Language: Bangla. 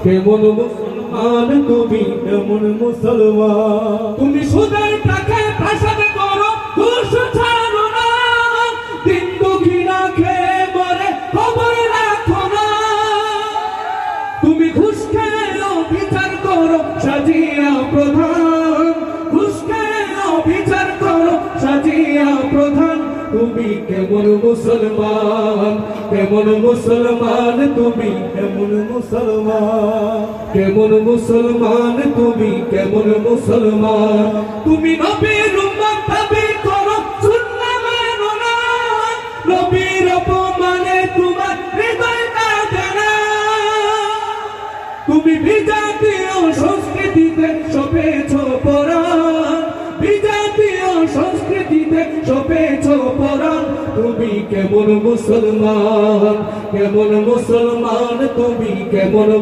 কেমন মুসলমান তুমি, কেমন মুসলমান তুমি। সুদের টাকায় প্রাসাদ করো, ঘুষ ছাড়ো না, দিন দুঃখীরা খেয়ে মরে খবর রাখো না। তুমি ঘুষ খেয়েও বিচার করো সাজিয়া প্রধান, ঘুষ খেয়েও বিচার করো সাজিয়া প্রধান। তুমি কেমন মুসলমান, কেমন মুসলমান তুমি, কেমন মুসলমান, কেমন মুসলমান তুমি, কেমন মুসলমান। তুমি নবীর উম্মত দাবি করো, সুন্নাহ মানো না, নবীর অপমানে তোমার হৃদয় কাঁদে না। তুমি বিজাতীয় সংস্কৃতিতে সপেছ পরাণ, বিজাতীয় সংস্কৃতিতে সপেছ পরাণ। তুমি কেমন মুসলমান, কেমন মুসলমান তুমি, কেমন